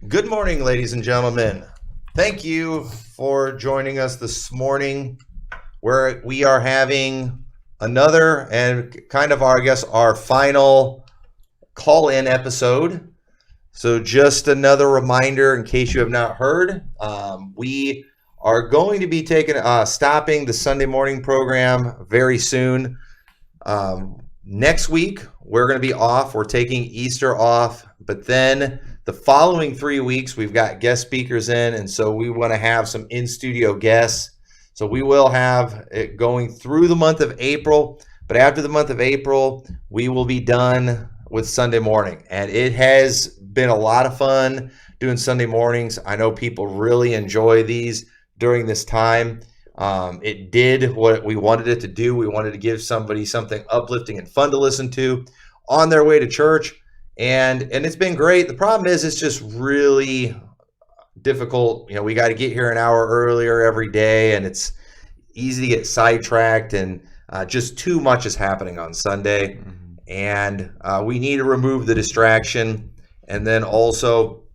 Good morning, ladies and gentlemen. Thank you for joining us this morning, where we are having another and kind of our final call-in episode. So just another reminder, in case you have not heard, we are going to be stopping the Sunday morning program very soon. Next week, we're going to be off. We're taking Easter off, but then the following 3 weeks, we've got guest speakers in, and so we want to have some in-studio guests. So we will have it going through the month of April, but after the month of April, we will be done with Sunday morning. And it has been a lot of fun doing Sunday mornings. I know people really enjoy these during this time. It did what we wanted it to do. We wanted to give somebody something uplifting and fun to listen to on their way to church. And it's been great. The problem is it's just really difficult. You know, we got to get here an hour earlier every day, and it's easy to get sidetracked, and just too much is happening on Sunday. Mm-hmm. And we need to remove the distraction. And then also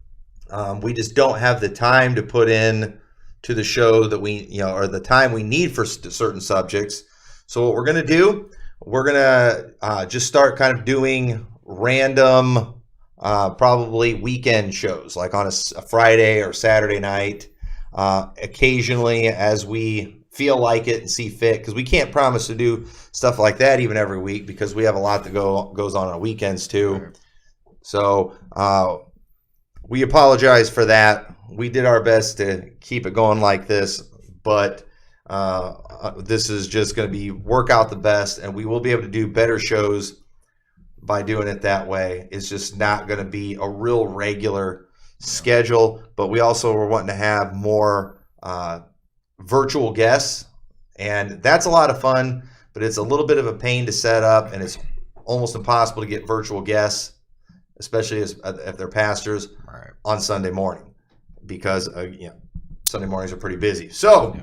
we just don't have the time to put in to the show that or the time we need for certain subjects. So what we're going to do, we're going to just start kind of doing random, probably weekend shows, like on a Friday or Saturday night, occasionally as we feel like it and see fit, because we can't promise to do stuff like that even every week, because we have a lot that goes on weekends too. Right. So we apologize for that. We did our best to keep it going like this, but this is just going to work out the best, and we will be able to do better shows by doing it that way. It's just not going to be a real regular schedule, but we also were wanting to have more virtual guests, and that's a lot of fun, but it's a little bit of a pain to set up, and it's almost impossible to get virtual guests, especially if they're pastors, right, on Sunday morning, because Sunday mornings are pretty busy. So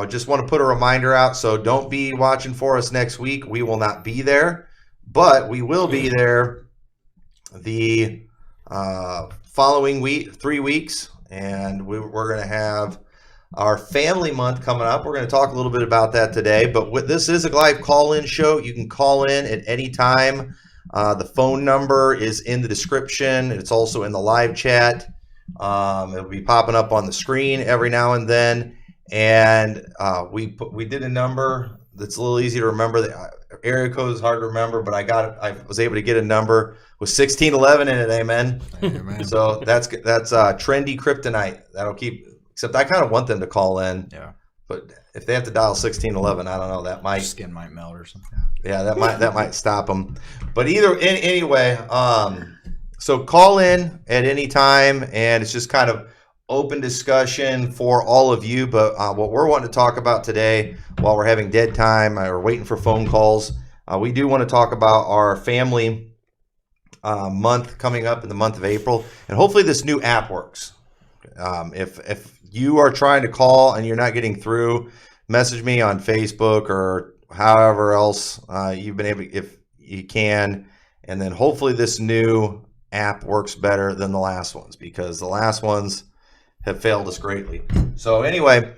just want to put a reminder out, so don't be watching for us next week. We will not be there, but we will be there the following week, 3 weeks, and we're going to have our family month coming up. We're going to talk a little bit about that today, but this is a live call-in show. You can call in at any time. The phone number is in the description. It's also in the live chat. It'll be popping up on the screen every now and then. And we did a number that's a little easy to remember. The area code is hard to remember, but I was able to get a number with 1611 in it. Amen. Amen. So that's trendy kryptonite. That'll keep. Except I kind of want them to call in. Yeah. But if they have to dial 1611, I don't know. That might skin might melt or something. Yeah, that might stop them. But anyway, so call in at any time, and it's just kind of open discussion for all of you. But what we're wanting to talk about today, while we're having dead time or waiting for phone calls, we do want to talk about our family month coming up in the month of April, and hopefully this new app works. If you are trying to call and you're not getting through, message me on Facebook or however else you've been able, if you can, and then hopefully this new app works better than the last ones, because the last ones have failed us greatly. So anyway,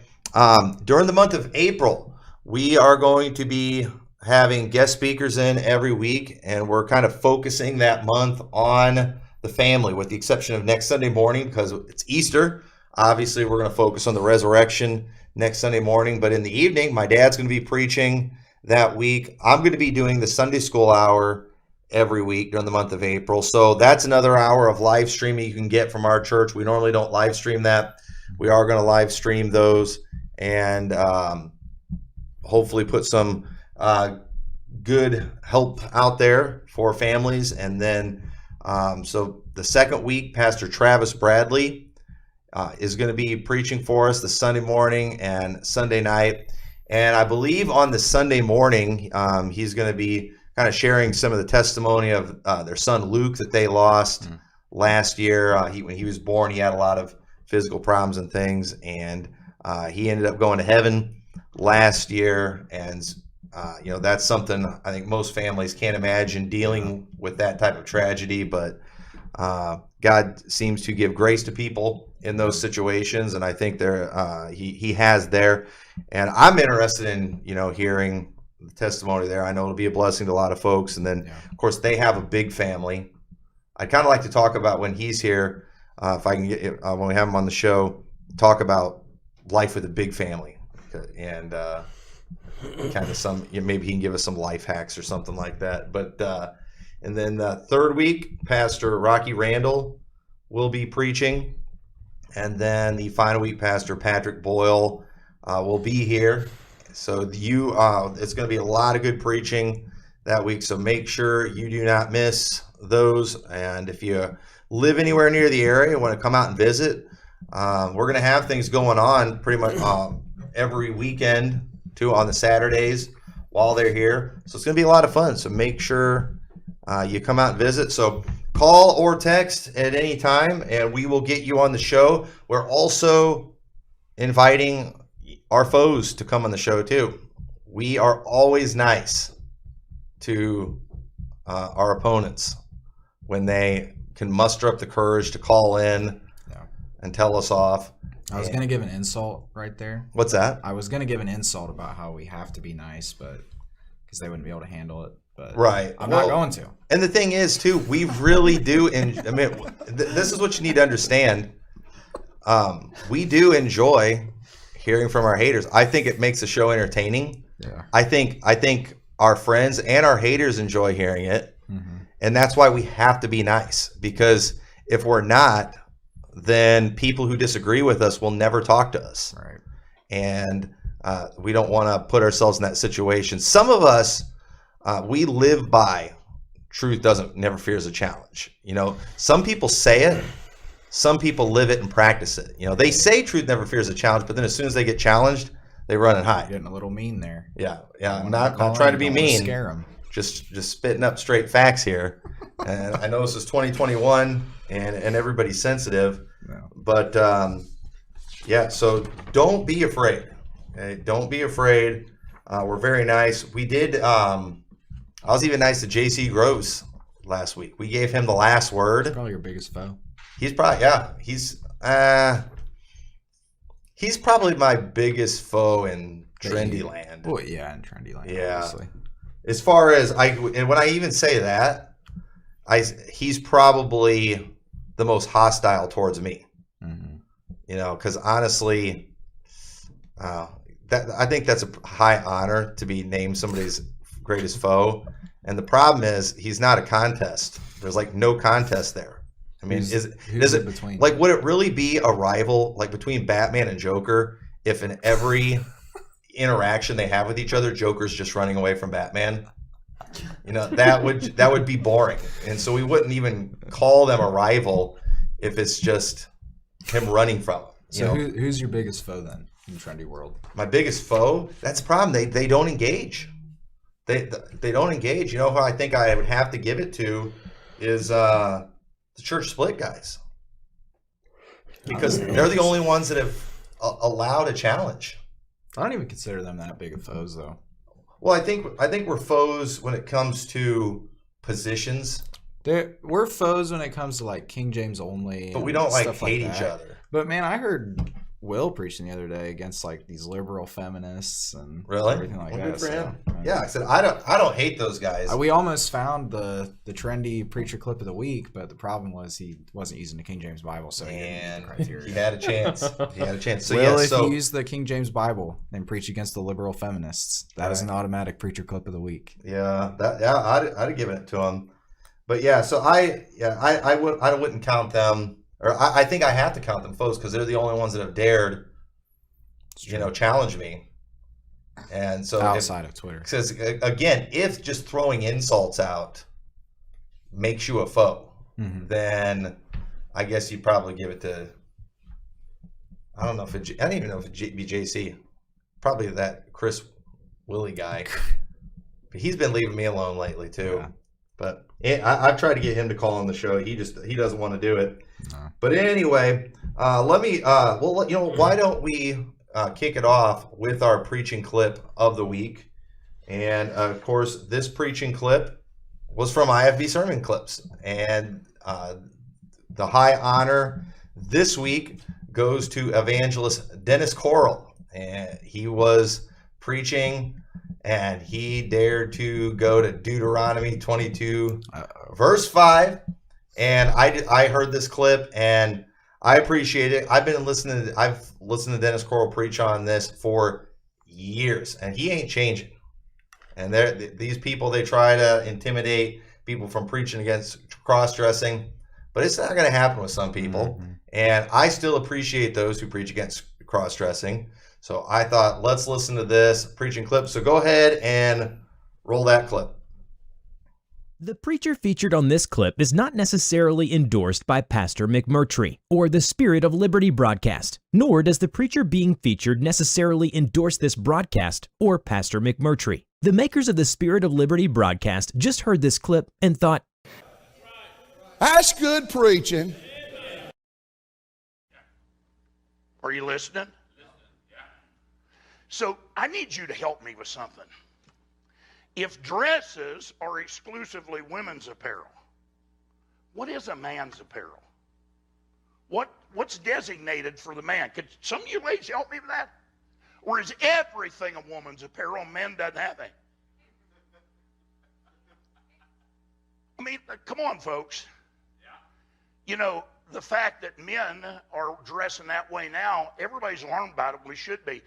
during the month of April, we are going to be having guest speakers in every week, and we're kind of focusing that month on the family, with the exception of next Sunday morning, because it's Easter. Obviously, we're going to focus on the resurrection next Sunday morning, but in the evening, my dad's going to be preaching that week. I'm going to be doing the Sunday school hour every week during the month of April. So that's another hour of live streaming you can get from our church. We normally don't live stream that. We are going to live stream those, and hopefully put some good help out there for families. And then so the second week, Pastor Travis Bradley is going to be preaching for us the Sunday morning and Sunday night. And I believe on the Sunday morning, he's going to be kind of sharing some of the testimony of their son Luke that they lost last year. When he was born, he had a lot of physical problems and things, and he ended up going to heaven last year. And that's something I think most families can't imagine, dealing with that type of tragedy. But God seems to give grace to people in those situations, and I think he has there. And I'm interested in hearing the testimony there. I know it'll be a blessing to a lot of folks. And then of course they have a big family. I'd kind of like to talk about when he's here, if I can get when we have him on the show, talk about life with a big family, and kind of maybe he can give us some life hacks or something like that. But and then the third week, Pastor Rocky Randall will be preaching, and then the final week, Pastor Patrick Boyle will be here. So it's going to be a lot of good preaching that week. So make sure you do not miss those. And if you live anywhere near the area and want to come out and visit, we're going to have things going on pretty much every weekend too, on the Saturdays while they're here. So it's going to be a lot of fun. So make sure you come out and visit. So call or text at any time and we will get you on the show. We're also inviting our foes to come on the show too. We are always nice to our opponents when they can muster up the courage to call in and tell us off. I was going to give an insult right there. What's that? I was going to give an insult about how we have to be nice, but because they wouldn't be able to handle it. But right. I'm not going to. And the thing is, too, we really do. This is what you need to understand. We do enjoy hearing from our haters. I think it makes the show entertaining. Yeah. I think our friends and our haters enjoy hearing it. Mm-hmm. And that's why we have to be nice. Because if we're not, then people who disagree with us will never talk to us. Right. And we don't want to put ourselves in that situation. Some of us, we live by truth never fears a challenge. Some people say it, some people live it and practice it. They say truth never fears a challenge, but then as soon as they get challenged, they run and hide. Getting a little mean there. Yeah. I'm not trying to be mean. Scare them. Just spitting up straight facts here. And I know this is 2021 and everybody's sensitive, but so don't be afraid. Okay? Don't be afraid. We're very nice. We did. I was even nice to J.C. Groves last week. We gave him the last word. He's probably your biggest foe. He's probably my biggest foe in trendy land. Oh yeah, in trendy land. Yeah. Obviously. As far as when I even say that, he's probably the most hostile towards me. Mm-hmm. Because honestly, I think that's a high honor to be named somebody's greatest foe. And the problem is he's not a contest. There's no contest there. I mean, would it really be a rival between Batman and Joker if in every interaction they have with each other, Joker's just running away from Batman? That would be boring. And so we wouldn't even call them a rival if it's just him running from him. So who's your biggest foe then in the trendy world? My biggest foe? That's the problem. They don't engage. They don't engage. Who I think I would have to give it to is the church split guys, because they're the only ones that have allowed a challenge. I don't even consider them that big of foes, though. Well, I think we're foes when it comes to positions. We're foes when it comes to King James only, but we don't hate each other. But man, I heard Will preaching the other day against these liberal feminists and everything like that. Good for him. Yeah, I said I don't hate those guys. We almost found the trendy preacher clip of the week, but the problem was he wasn't using the King James Bible, so he had a chance. So if you use the King James Bible and preach against the liberal feminists, that is an automatic preacher clip of the week. Yeah, I'd have given it to him. But so I wouldn't count them. Or I think I have to count them foes because they're the only ones that have dared, challenge me. And so outside of Twitter, because again, if just throwing insults out makes you a foe, then I guess you'd probably give it to. I don't even know if it'd be JC. Probably that Chris Willie guy. But he's been leaving me alone lately too. Yeah. But I've tried to get him to call on the show. He doesn't want to do it. No. But anyway, why don't we kick it off with our preaching clip of the week? And of course, this preaching clip was from IFB Sermon Clips, and the high honor this week goes to evangelist Dennis Coral. And he was preaching, and he dared to go to Deuteronomy 22, verse 5. And I heard this clip, and I appreciate it. I've listened to Dennis Coral preach on this for years, and he ain't changing. And these people, they try to intimidate people from preaching against cross-dressing, but it's not going to happen with some people. Mm-hmm. And I still appreciate those who preach against cross-dressing. So I thought, let's listen to this preaching clip. So go ahead and roll that clip. The preacher featured on this clip is not necessarily endorsed by Pastor McMurtry or the Spirit of Liberty broadcast, nor does the preacher being featured necessarily endorse this broadcast or Pastor McMurtry. The makers of the Spirit of Liberty broadcast just heard this clip and thought, that's good preaching. Are you listening? So I need you to help me with something. If dresses are exclusively women's apparel, what is a man's apparel? What's designated for the man? Could some of you ladies help me with that? Or is everything a woman's apparel and men doesn't have it? I mean, come on, folks. You know, the fact that men are dressing that way now, everybody's alarmed about it. We should be.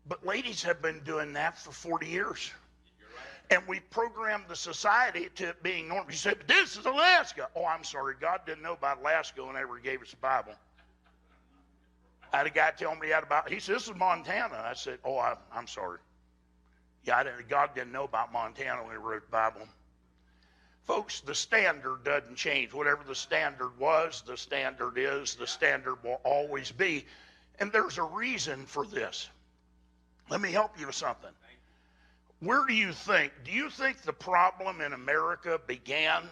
But ladies have been doing that for 40 years. And we programmed the society to it being normal. You say, but this is Alaska. Oh, I'm sorry. God didn't know about Alaska whenever he gave us the Bible. I had a guy tell me he said, this is Montana. I said, oh, I'm sorry. Yeah, God didn't know about Montana when he wrote the Bible. Folks, the standard doesn't change. Whatever the standard was, the standard is, the standard will always be. And there's a reason for this. Let me help you with something. Where do you think the problem in America began?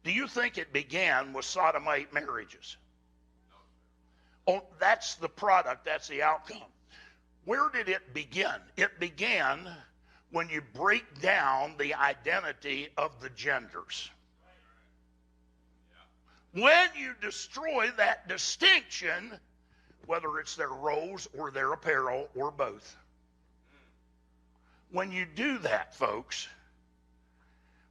Do you think it began with sodomite marriages? Oh, that's the product, that's the outcome. Where did it begin? It began when you break down the identity of the genders. When you destroy that distinction, whether it's their roles or their apparel or both. When you do that, folks,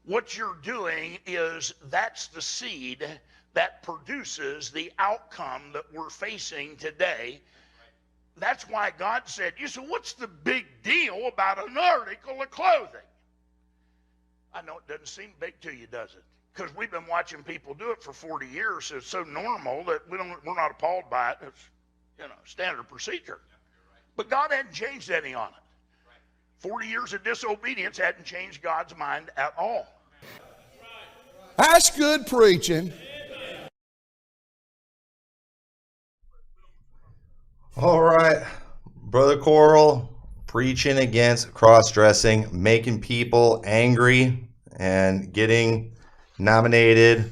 what you're doing is that's the seed that produces the outcome that we're facing today. That's why God said, you said, what's the big deal about an article of clothing? I know it doesn't seem big to you, does it? Because we've been watching people do it for 40 years, so it's so normal that we're not appalled by it. It's, standard procedure. But God hadn't changed any on it. 40 years of disobedience hadn't changed God's mind at all. That's good preaching. All right, Brother Coral preaching against cross-dressing, making people angry, and getting nominated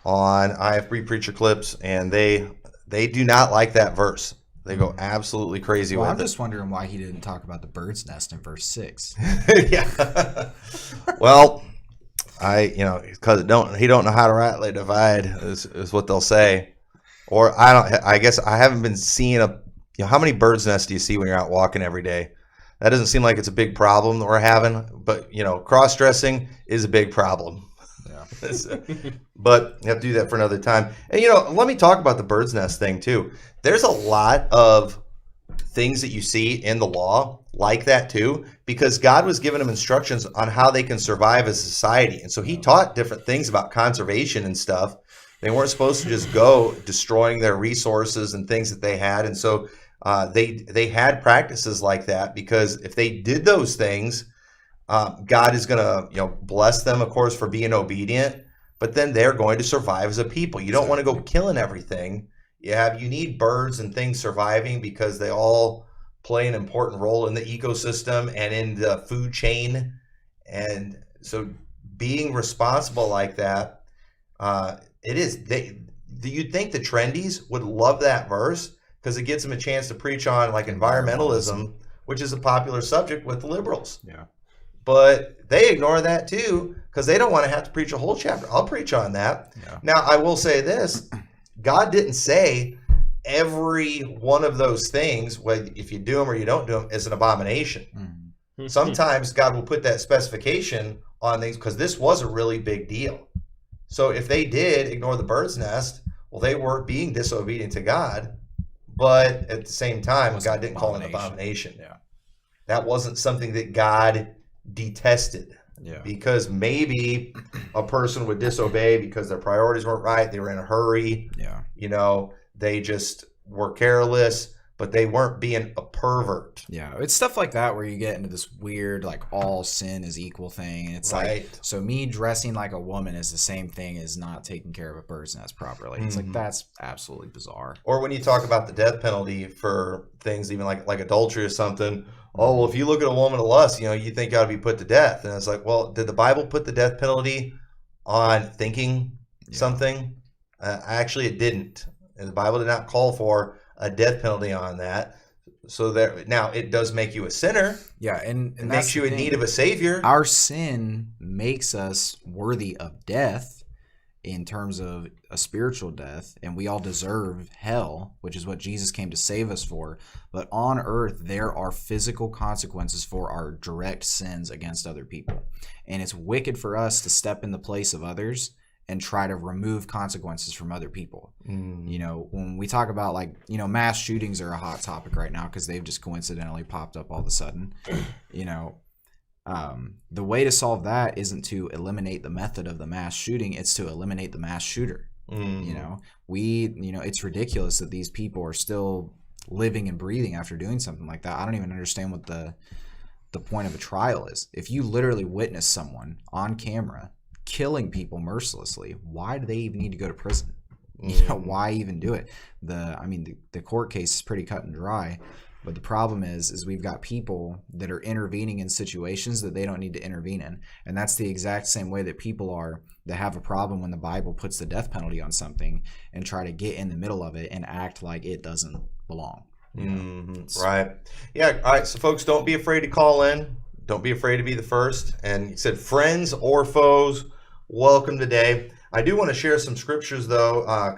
on IFB Preacher Clips, and they do not like that verse. They go absolutely crazy with it. I'm just wondering why he didn't talk about the bird's nest in verse 6. Yeah. Well, because he don't know how to rightly divide is what they'll say. Or I guess I haven't been seeing how many bird's nests do you see when you're out walking every day? That doesn't seem like it's a big problem that we're having, but cross-dressing is a big problem. Yeah. But you have to do that for another time. And let me talk about the bird's nest thing too. There's a lot of things that you see in the law like that too, because God was giving them instructions on how they can survive as a society. And so he taught different things about conservation and stuff. They weren't supposed to just go destroying their resources and things that they had. And so they had practices like that, because if they did those things, God is going to bless them, of course, for being obedient, but then they're going to survive as a people. You don't want to go killing everything. You need birds and things surviving because they all play an important role in the ecosystem and in the food chain. And so being responsible like that, it is. You'd think the trendies would love that verse because it gets them a chance to preach on like environmentalism, which is a popular subject with the liberals. Yeah. but they ignore that too because they don't want to have to preach a whole chapter. I'll preach on that. Yeah. Now, I will say this. God didn't say every one of those things, whether if you do them or you don't do them, is an abomination. Sometimes God will put that specification on things because this was a really big deal. So if they did ignore the bird's nest, well, they were being disobedient to God, but at the same time, God didn't call it an abomination. Yeah. That wasn't something that God detested. Yeah. Because maybe a person would disobey because their priorities weren't right. They were in a hurry. Yeah. You know, they just were careless, but they weren't being a pervert. Yeah. It's stuff like that where you get into this weird, like, all sin is equal thing. And it's like, so me dressing like a woman is the same thing as not taking care of a bird's nest properly. It's like, that's absolutely bizarre. Or when you talk about the death penalty for things even like adultery or something, oh, well, if you look at a woman of lust, you think you ought to be put to death. And it's like, well, did the Bible put the death penalty on thinking something? Actually, it didn't. And the Bible did not call for a death penalty on that. So now it does make you a sinner. Yeah, and it makes you in need of a savior. Our sin makes us worthy of death in terms of a spiritual death, and we all deserve hell, which is what Jesus came to save us for. But on earth, there are physical consequences for our direct sins against other people. And it's wicked for us to step in the place of others and try to remove consequences from other people. When we talk about mass shootings are a hot topic right now because they've just coincidentally popped up all of a sudden. The way to solve that isn't to eliminate the method of the mass shooting, it's to eliminate the mass shooter. It's ridiculous that these people are still living and breathing after doing something like that. I don't even understand what the point of a trial is. If you literally witness someone on camera killing people mercilessly, why do they even need to go to prison? Why even do it? The court case is pretty cut and dry, but the problem is we've got people that are intervening in situations that they don't need to intervene in, and that's the exact same way that people are that have a problem when the Bible puts the death penalty on something and try to get in the middle of it and act like it doesn't belong. Right. Yeah. All right. So folks, don't be afraid to call in. Don't be afraid to be the first. And he said, friends or foes, welcome today. I do want to share some scriptures, though, I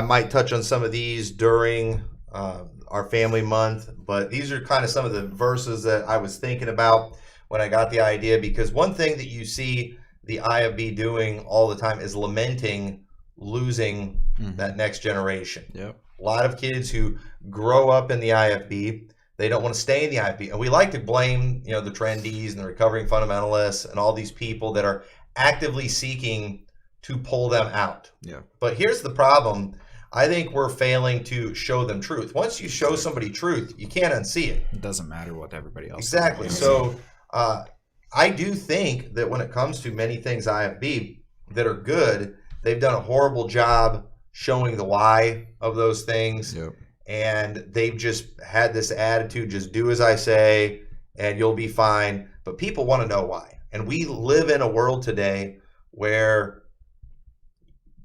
might touch on some of these during our family month, but these are kind of some of the verses that I was thinking about when I got the idea, because one thing that you see the IFB doing all the time is lamenting losing that next generation. Yep. A lot of kids who grow up in the IFB, they don't want to stay in the IFB. And we like to blame, the trendies and the recovering fundamentalists and all these people that are actively seeking to pull them out. Yeah. But here's the problem. I think we're failing to show them truth. Once you show somebody truth, you can't unsee it. It doesn't matter what everybody else Exactly. thinks. So I do think that when it comes to many things IFB that are good, they've done a horrible job showing the why of those things. Yep. And they've just had this attitude, just do as I say and you'll be fine. But people want to know why. And we live in a world today where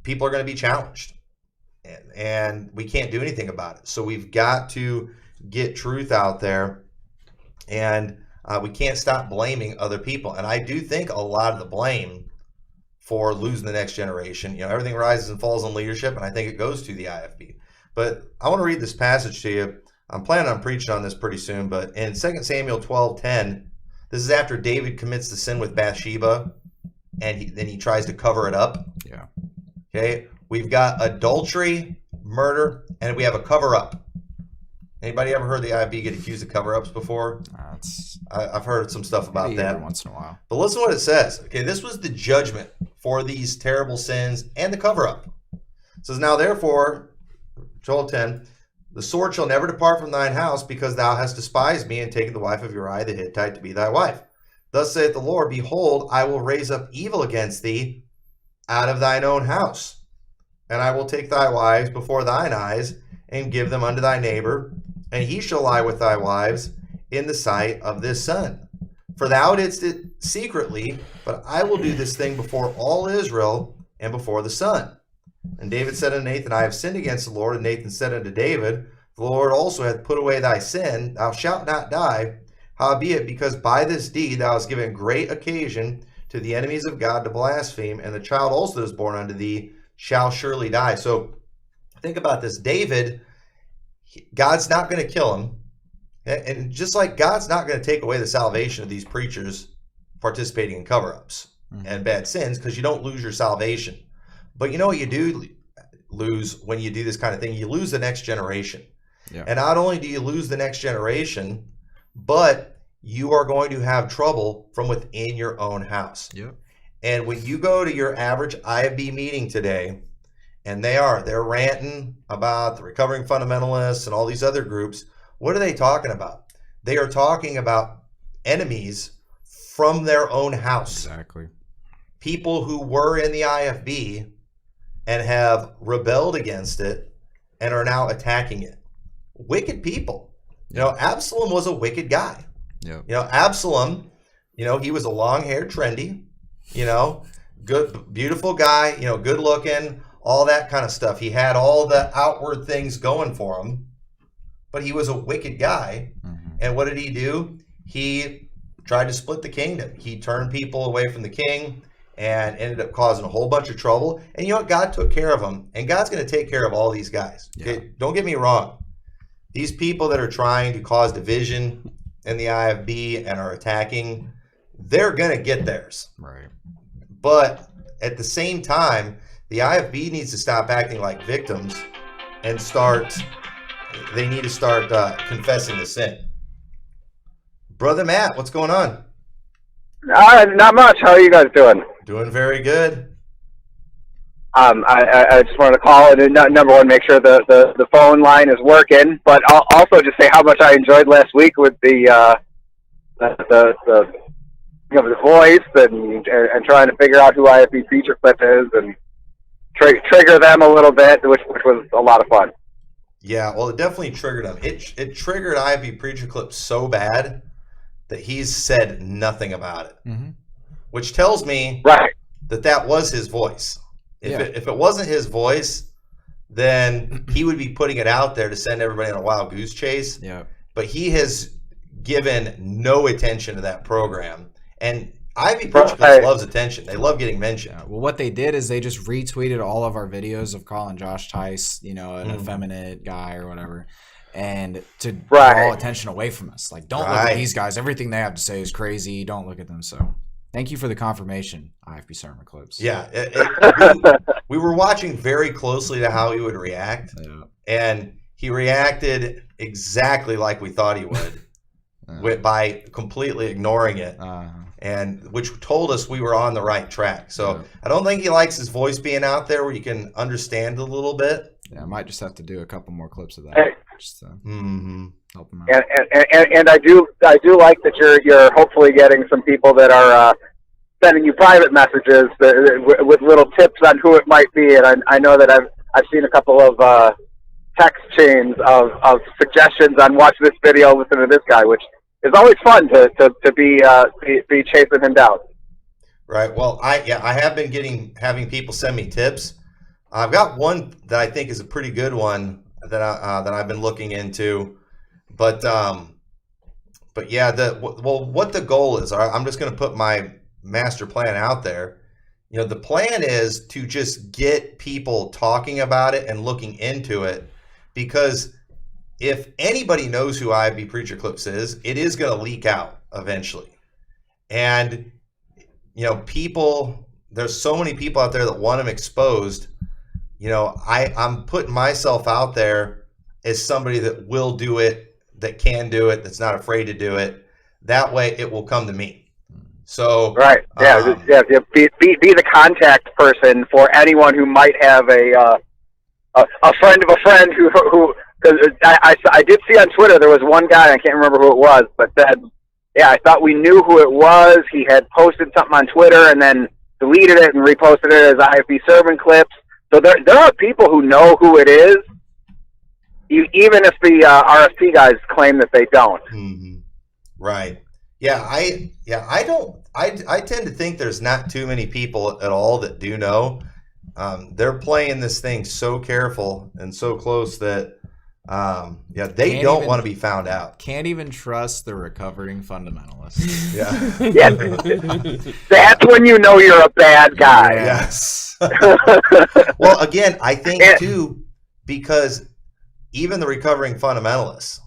people are going to be challenged. And we can't do anything about it. So we've got to get truth out there. And we can't stop blaming other people. And I do think a lot of the blame for losing the next generation, everything rises and falls on leadership. And I think it goes to the IFB. But I want to read this passage to you. I'm planning on preaching on this pretty soon, but in 2 Samuel 12:10, this is after David commits the sin with Bathsheba, and then he tries to cover it up. Yeah. Okay, we've got adultery, murder, and we have a cover-up. Anybody ever heard the IFB get accused of cover-ups before? I've heard some stuff about that. Every once in a while. But listen to what it says. Okay, this was the judgment for these terrible sins and the cover-up. It says, now therefore, 12:10, the sword shall never depart from thine house, because thou hast despised me and taken the wife of Uriah the Hittite to be thy wife. Thus saith the Lord, behold, I will raise up evil against thee out of thine own house, and I will take thy wives before thine eyes, and give them unto thy neighbor, and he shall lie with thy wives in the sight of this sun. For thou didst it secretly, but I will do this thing before all Israel and before the sun. And David said unto Nathan, I have sinned against the Lord. And Nathan said unto David, the Lord also hath put away thy sin, thou shalt not die. Howbeit, because by this deed thou hast given great occasion to the enemies of God to blaspheme, and the child also that is born unto thee shall surely die. So think about this. David, God's not going to kill him. And just like God's not going to take away the salvation of these preachers participating in cover-ups and bad sins, because you don't lose your salvation. But you know what you do lose when you do this kind of thing? You lose the next generation. Yeah. And not only do you lose the next generation, but you are going to have trouble from within your own house. Yep. And when you go to your average IFB meeting today, and they're ranting about the recovering fundamentalists and all these other groups, what are they talking about? They are talking about enemies from their own house. Exactly. People who were in the IFB and have rebelled against it and are now attacking it. Wicked people. You know, Absalom was a wicked guy. Yeah. You know, Absalom, you know, he was a long-haired, trendy, you know, good, beautiful guy, you know, good looking, all that kind of stuff. He had all the outward things going for him, but he was a wicked guy. And what did he do? He tried to split the kingdom. He turned people away from the king and ended up causing a whole bunch of trouble. And you know what? God took care of him. And God's going to take care of all these guys. Okay? Don't get me wrong. These people that are trying to cause division in the IFB and are attacking, they're going to get theirs. Right. But at the same time, the IFB needs to stop acting like victims and they need to start confessing the sin. Brother Matt, what's going on? Not much. How are you guys doing? Doing very good. I just wanted to call and number one, make sure the phone line is working, but I'll also just say how much I enjoyed last week with the voice and trying to figure out who IFB feature clip is and trigger them a little bit, which was a lot of fun. Yeah, well, it definitely triggered him. It triggered IFB preacher clip so bad that he's said nothing about it, which tells me that was his voice. If it wasn't his voice, then he would be putting it out there to send everybody on a wild goose chase. Yeah. But he has given no attention to that program. And Ivy Preacher Clip loves attention. They love getting mentioned. Yeah. Well, what they did is they just retweeted all of our videos of calling Josh Tice, you know, an effeminate guy or whatever, and to draw attention away from us. Like, don't look at these guys. Everything they have to say is crazy. Don't look at them. So thank you for the confirmation, IFB sermon clips. Yeah. We were watching very closely to how he would react. Yeah. And he reacted exactly like we thought he would by completely ignoring it. And which told us we were on the right track. So I don't think he likes his voice being out there where you can understand a little bit. Yeah, I might just have to do a couple more clips of that. Just to help him out. And I do like that you're hopefully getting some people that are sending you private messages with little tips on who it might be. And I know that I've seen a couple of text chains of suggestions on watch this video, listen to this guy, which is always fun to be chasing him down. Right. Well, I have been having people send me tips. I've got one that I think is a pretty good one that I've been looking into, but yeah, what the goal is. I'm just going to put my master plan out there. You know, the plan is to just get people talking about it and looking into it, because if anybody knows who IFB Preacher Clips is, it is going to leak out eventually. And, you know, there's so many people out there that want him exposed. You know, I'm putting myself out there as somebody that will do it, that can do it, that's not afraid to do it. That way it will come to me. So be the contact person for anyone who might have a friend of a friend who because I did see on Twitter there was one guy, I can't remember who it was, but said, yeah, I thought we knew who it was. He had posted something on Twitter and then deleted it and reposted it as IFB sermon clips. So there are people who know who it is, even if the RFP guys claim that they don't. Mm-hmm. Right. Yeah. I tend to think there's not too many people at all that do know. They're playing this thing so careful and so close that They don't want to be found out. Can't even trust the recovering fundamentalists. Yeah. Yeah, that's when you know you're a bad guy. Yes. Well, again, I think too, because even the recovering fundamentalists,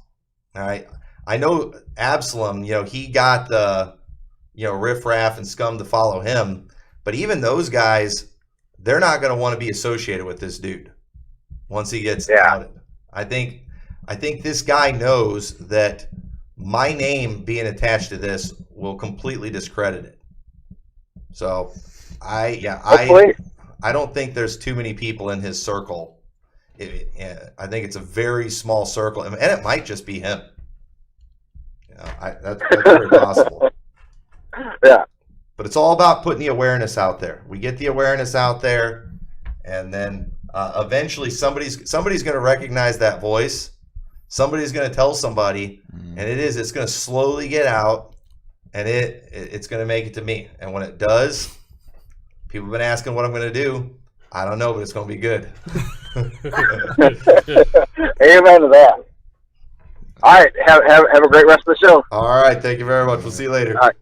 all right, I know Absalom, he got the, riffraff and scum to follow him, but even those guys, they're not going to want to be associated with this dude once he gets outed. I think this guy knows that my name being attached to this will completely discredit it. So I don't think there's too many people in his circle. I think it's a very small circle, and it might just be him. That's very possible. Yeah. But it's all about putting the awareness out there. We get the awareness out there, and then eventually somebody's going to recognize that voice. Somebody's going to tell somebody, and it's going to slowly get out, and it's going to make it to me. And when it does, people have been asking what I'm going to do. I don't know, but it's going to be good. Amen to that. All right, have a great rest of the show. All right, thank you very much. We'll see you later. All right.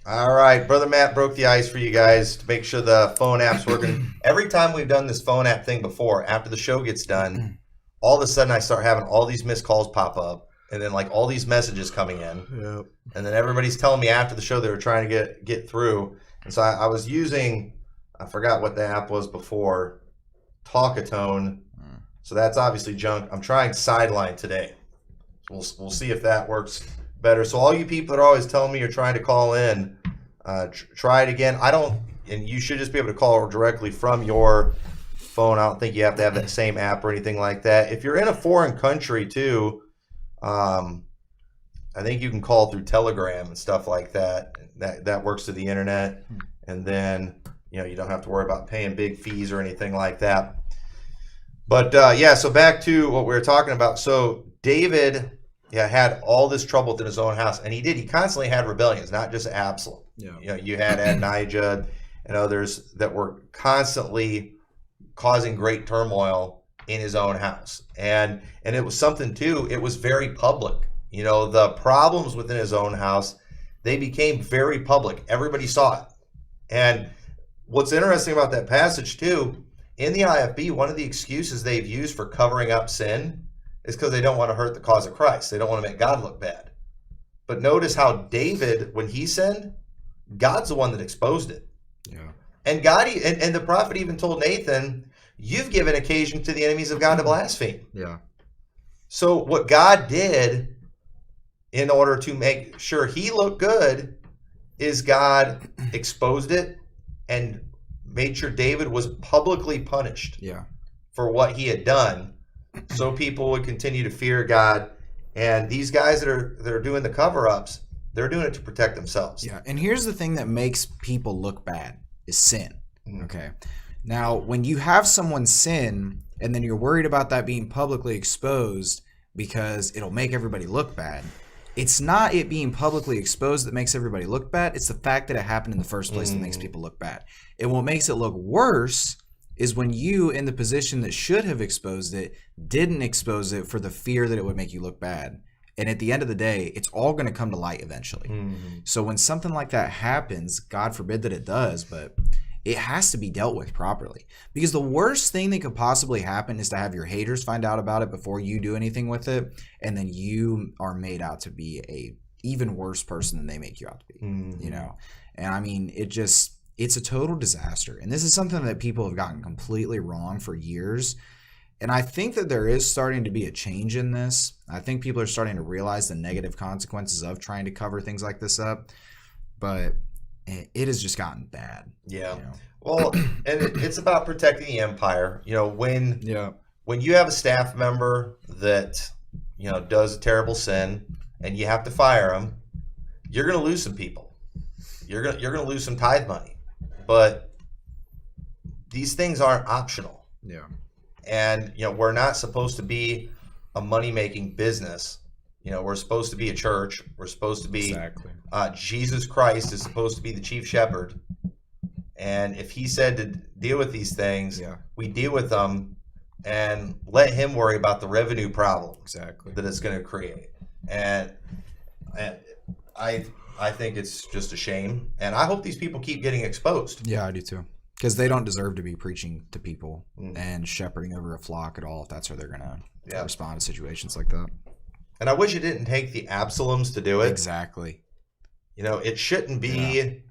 All right, Brother Matt broke the ice for you guys to make sure the phone app's working. Every time we've done this phone app thing before, after the show gets done, all of a sudden I start having all these missed calls pop up, and then like all these messages coming in. Yep. And then everybody's telling me after the show they were trying to get through. And so I was using, I forgot what the app was before, Talkatone. So that's obviously junk. I'm trying Sideline today. We'll see if that works better. So all you people that are always telling me you're trying to call in, try it again. And you should just be able to call directly from your phone. I don't think you have to have that same app or anything like that. If you're in a foreign country too, I think you can call through Telegram and stuff like that. That works through the internet, and then you don't have to worry about paying big fees or anything like that. But so back to what we were talking about. So David, had all this trouble within his own house, and he constantly had rebellions, not just Absalom. Yeah. You had Adonijah and others that were constantly causing great turmoil in his own house, and it was something too. It was very public. The problems within his own house, they became very public. Everybody saw it. And what's interesting about that passage too, in the IFB, one of the excuses they've used for covering up sin is because they don't want to hurt the cause of Christ. They don't want to make God look bad. But notice how David, when he sinned, God's the one that exposed it. Yeah. And God, and the prophet even told Nathan, you've given occasion to the enemies of God to blaspheme. Yeah. So what God did in order to make sure he looked good is God exposed it and made sure David was publicly punished for what he had done, so people would continue to fear God. And these guys that are doing the cover-ups, they're doing it to protect themselves. Yeah, and here's the thing that makes people look bad is sin. Okay. Now, when you have someone sin and then you're worried about that being publicly exposed because it'll make everybody look bad, it's not it being publicly exposed that makes everybody look bad. It's the fact that it happened in the first place that makes people look bad. And what makes it look worse is when you, in the position that should have exposed it, didn't expose it for the fear that it would make you look bad. And at the end of the day, it's all going to come to light eventually. So when something like that happens, God forbid that it does, but it has to be dealt with properly. Because the worst thing that could possibly happen is to have your haters find out about it before you do anything with it, and then you are made out to be a even worse person than they make you out to be. And I mean, it's a total disaster. And this is something that people have gotten completely wrong for years. And I think that there is starting to be a change in this. I think people are starting to realize the negative consequences of trying to cover things like this up. But it has just gotten bad. Yeah. Well, and it's about protecting the empire. When you have a staff member that, does a terrible sin and you have to fire them, you're going to lose some people. You're going to lose some tithe money. But these things aren't optional. Yeah. And, we're not supposed to be a money-making business. We're supposed to be a church. We're supposed to be, Jesus Christ is supposed to be the chief shepherd. And if he said to deal with these things, we deal with them. and let him worry about the revenue problem Exactly. that it's going to create. And I think it's just a shame. And I hope these people keep getting exposed. Yeah, I do too. Because they don't deserve to be preaching to people and shepherding over a flock at all if that's how they're going to respond to situations like that. And I wish it didn't take the Absaloms to do it. Exactly. You know, it shouldn't be,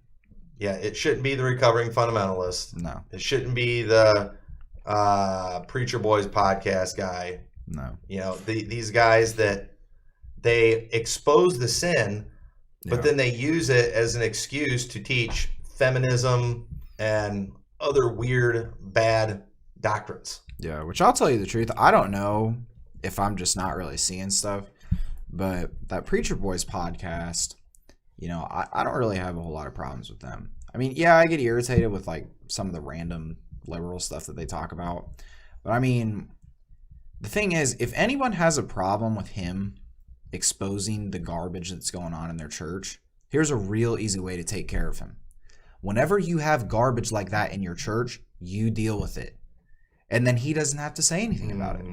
it shouldn't be the recovering fundamentalist. No. It shouldn't be the Preacher Boys podcast guy. No. You know, these guys that they expose the sin, but then they use it as an excuse to teach feminism and other weird, bad doctrines. Yeah, which I'll tell you the truth. I don't know if I'm just not really seeing stuff, but that Preacher Boys podcast, you know, I don't really have a whole lot of problems with them. I mean, yeah, I get irritated with like some of the random liberal stuff that they talk about. But I mean, the thing is, if anyone has a problem with him exposing the garbage that's going on in their church, here's a real easy way to take care of him. Whenever you have garbage like that in your church, you deal with it. And then he doesn't have to say anything about it.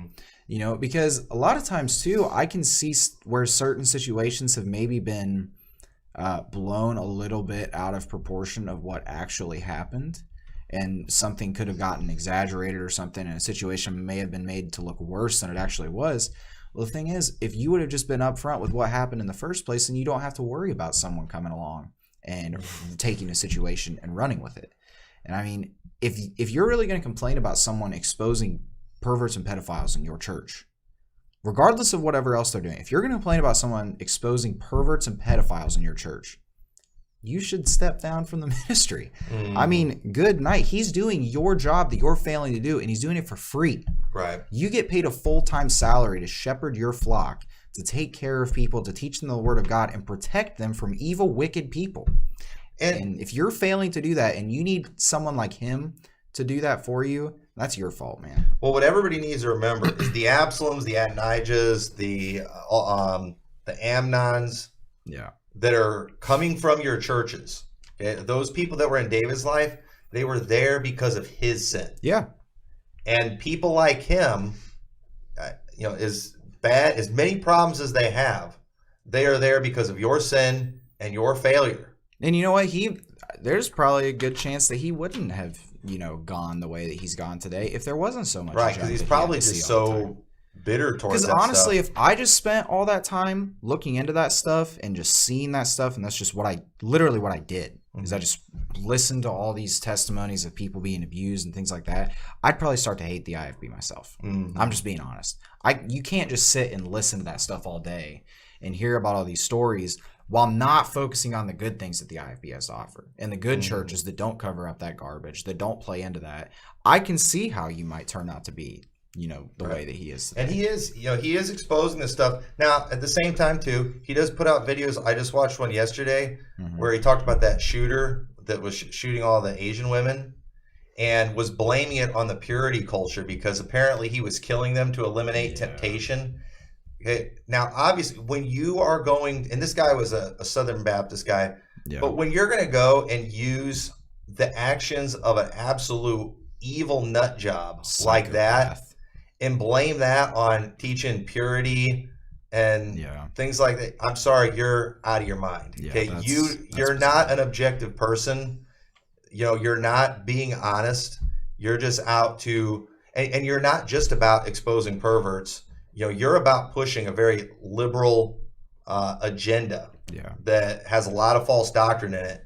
You know, because a lot of times too, I can see where certain situations have maybe been blown a little bit out of proportion of what actually happened. And something could have gotten exaggerated or something, and a situation may have been made to look worse than it actually was. Well, the thing is, if you would have just been upfront with what happened in the first place, then you don't have to worry about someone coming along and taking a situation and running with it. And I mean, if you're really going to complain about someone exposing perverts and pedophiles in your church, regardless of whatever else they're doing, if you're going to complain about someone exposing perverts and pedophiles in your church, you should step down from the ministry. I mean, good night. He's doing your job that you're failing to do, and he's doing it for free. Right. You get paid a full-time salary to shepherd your flock, to take care of people, to teach them the word of God, and protect them from evil, wicked people. And if you're failing to do that, and you need someone like him to do that for you, that's your fault, man. Well, what everybody needs to remember is the Absaloms, the Adonijahs, the Amnons, that are coming from your churches. Okay? Those people that were in David's life, they were there because of his sin. Yeah. And people like him, you know, as many problems as they have, they are there because of your sin and your failure. And you know what? There's probably a good chance that he wouldn't have, you know, gone the way that he's gone today if there wasn't so much. Right, because he's probably just so bitter towards that stuff. Because honestly, if I just spent all that time looking into that stuff and just seeing that stuff, and that's just literally what I did, is I just listened to all these testimonies of people being abused and things like that, I'd probably start to hate the IFB myself. I'm just being honest. You can't just sit and listen to that stuff all day and hear about all these stories while not focusing on the good things that the IFB has to offer and the good churches that don't cover up that garbage, that don't play into that. I can see how you might turn out to be, you know, the way that he is today. And he is exposing this stuff. Now, at the same time, too, he does put out videos. I just watched one yesterday where he talked about that shooter that was shooting all the Asian women and was blaming it on the purity culture because apparently he was killing them to eliminate temptation. Okay. Now, obviously, when you are going, and this guy was a Southern Baptist guy, but when you're going to go and use the actions of an absolute evil nut job like that and blame that on teaching purity and things like that, I'm sorry, you're out of your mind. Okay, you're not an objective person. You know, you're not being honest. You're just out to, and you're not just about exposing perverts. You know, you're about pushing a very liberal agenda that has a lot of false doctrine in it,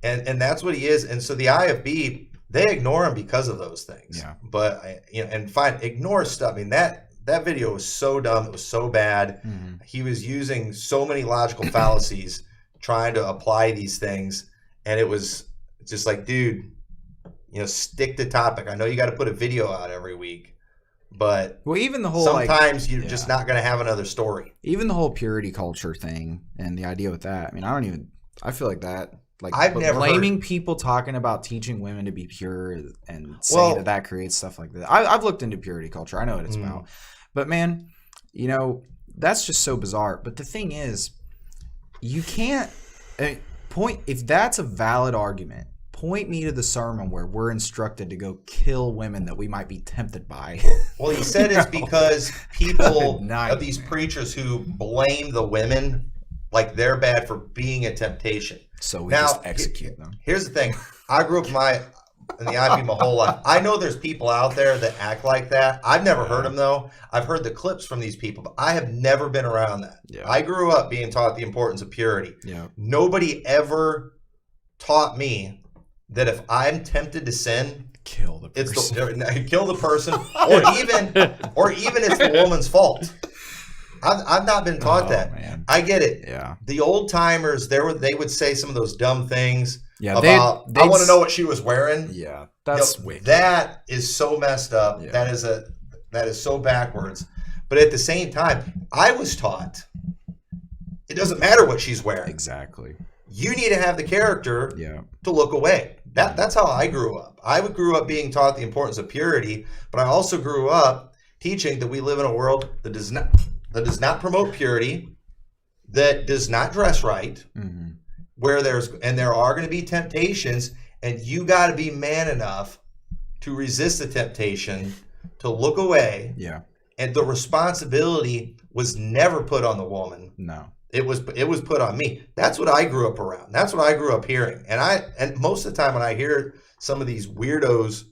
and that's what he is. And so the IFB, they ignore him because of those things. But ignore stuff. I mean, that video was so dumb. It was so bad. He was using so many logical fallacies trying to apply these things, and it was just like, dude, you know, stick to topic. I know you got to put a video out every week, but even the whole sometimes you're just not going to have another story. Even the whole purity culture thing and the idea with that. I mean, I feel like that. Like, I've never blaming people talking about teaching women to be pure and saying that creates stuff like that. I've looked into purity culture. I know what it's about. But man, you know, that's just so bizarre. But the thing is, you can't if that's a valid argument, point me to the sermon where we're instructed to go kill women that we might be tempted by. Well, he said it's because people Good night, of these man. preachers who blame the women like they're bad for being a temptation. So we Now, just execute them. Here's the thing. I grew up in the IP my whole life. I know there's people out there that act like that. I've never heard them, though. I've heard the clips from these people, but I have never been around that. Yeah. I grew up being taught the importance of purity. Yeah. Nobody ever taught me that if I'm tempted to sin, Kill the it's person. kill the person, or even it's the woman's fault. I've not been taught that. Man. I get it. Yeah. The old timers, they would say some of those dumb things Yeah, about. they'd I want to know what she was wearing. Yeah, that's You know, wicked. that is so messed up. Yeah. That is so backwards. But at the same time, I was taught it doesn't matter what she's wearing. Exactly. You need to have the character Yeah. to look away. That's how I grew up. I grew up being taught the importance of purity, but I also grew up teaching that we live in a world that does not promote purity, that does not dress right, Mm-hmm. where there are going to be temptations, and you got to be man enough to resist the temptation, to look away, Yeah. and the responsibility was never put on the woman. No. It was put on me. That's what I grew up around. That's what I grew up hearing. And most of the time when I hear some of these weirdos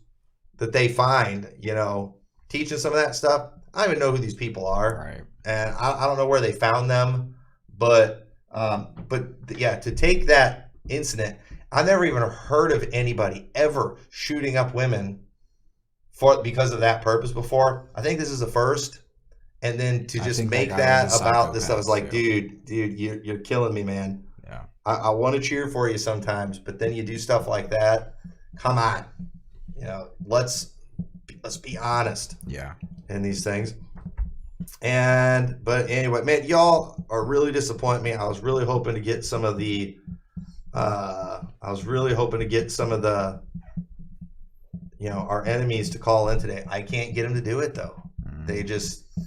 that they find, teaching some of that stuff, I don't even know who these people are. Right. And I don't know where they found them, but yeah, to take that incident, I've never even heard of anybody ever shooting up women because of that purpose before. I think this is the first. And then to I just think make that guy that was a about this, I was psychopath, like, dude, you're killing me, man. Yeah. I want to cheer for you sometimes, but then you do stuff like that. Come on, let's be honest Yeah. in these things. But anyway, man, y'all are really disappointing me. I was really hoping to get some of the our enemies to call in today. I can't get them to do it though.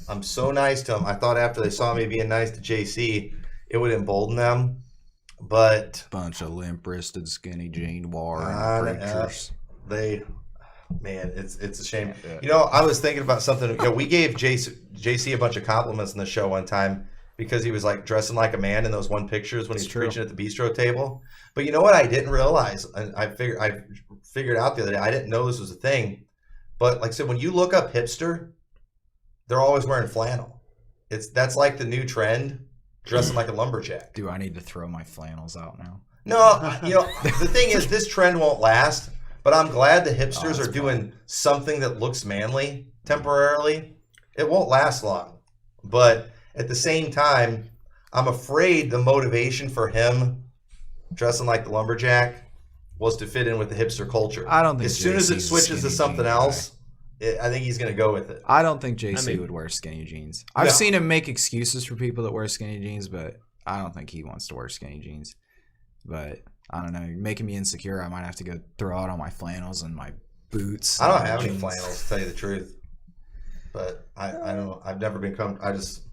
I'm so nice to them. I thought after they saw me being nice to JC, it would embolden them. But Bunch of limp-wristed, skinny jean war preachers. it's a shame. I was thinking about something. We gave JC a bunch of compliments in the show one time because he was like dressing like a man in those one pictures when he's preaching at the bistro table. But you know what I didn't realize, and I figured out the other day, I didn't know this was a thing. But like I said, when you look up hipster, they're always wearing flannel. That's like the new trend, dressing like a lumberjack. Do I need to throw my flannels out now? No, the thing is, this trend won't last. But I'm glad the hipsters are doing something that looks manly temporarily. It won't last long. But at the same time, I'm afraid the motivation for him dressing like the lumberjack was to fit in with the hipster culture. I don't think as soon as it JC's a switches to skinny something jean else, I think he's going to go with it. I don't think JC would wear skinny jeans. I've seen him make excuses for people that wear skinny jeans, but I don't think he wants to wear skinny jeans. But I don't know. You're making me insecure. I might have to go throw out all my flannels and my boots. I don't have any flannels, to tell you the truth. But I don't. I've never been I just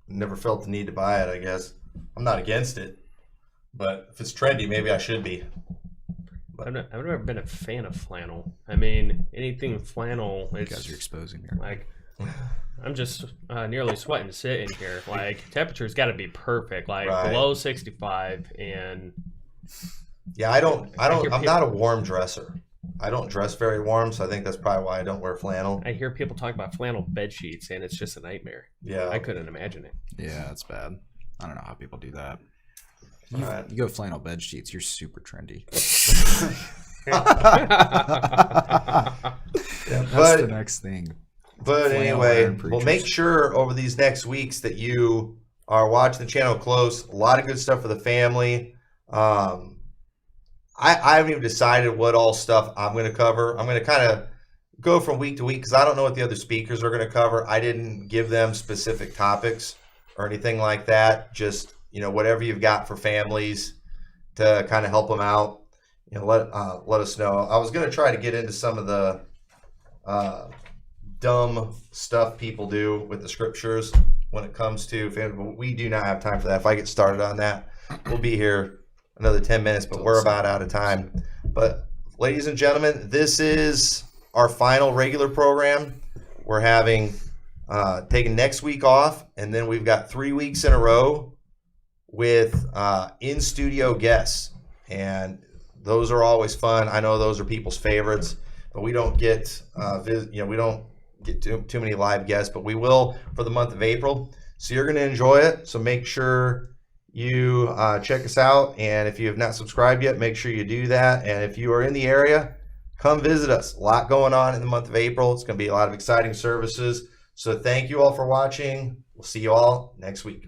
never felt the need to buy it. I guess I'm not against it, but if it's trendy, maybe I should be. I've never been a fan of flannel. I mean, anything flannel, You it's guys are exposing me. like I'm just nearly sweating to sit in here. Like temperature's got to be perfect, like Right. below 65, and Yeah, I'm not a warm dresser. I don't dress very warm, so I think that's probably why I don't wear flannel. I hear people talk about flannel bed sheets, and it's just a nightmare. Yeah. I couldn't imagine it. Yeah, that's bad. I don't know how people do that. All right. You go flannel bed sheets, you're super trendy. That's the next thing. But Flannel anyway, wearing we'll preachers. make sure over these next weeks that you are watching the channel close. A lot of good stuff for the family. I haven't even decided what all stuff I'm going to cover. I'm going to kind of go from week to week because I don't know what the other speakers are going to cover. I didn't give them specific topics or anything like that. Just, whatever you've got for families to kind of help them out. Let us know. I was going to try to get into some of the dumb stuff people do with the scriptures when it comes to family, but we do not have time for that. If I get started on that, we'll be here another 10 minutes, but we're about out of time. But ladies and gentlemen, this is our final regular program. We're having taking next week off, and then we've got 3 weeks in a row with in-studio guests, and those are always fun. I know those are people's favorites, but we don't get we don't get too many live guests, but we will for the month of April. So you're going to enjoy it. So make sure you check us out, and if you have not subscribed yet, make sure you do that. And if you are in the area, come visit us. A lot going on in the month of April. It's going to be a lot of exciting services. So thank you all for watching. We'll see you all next week.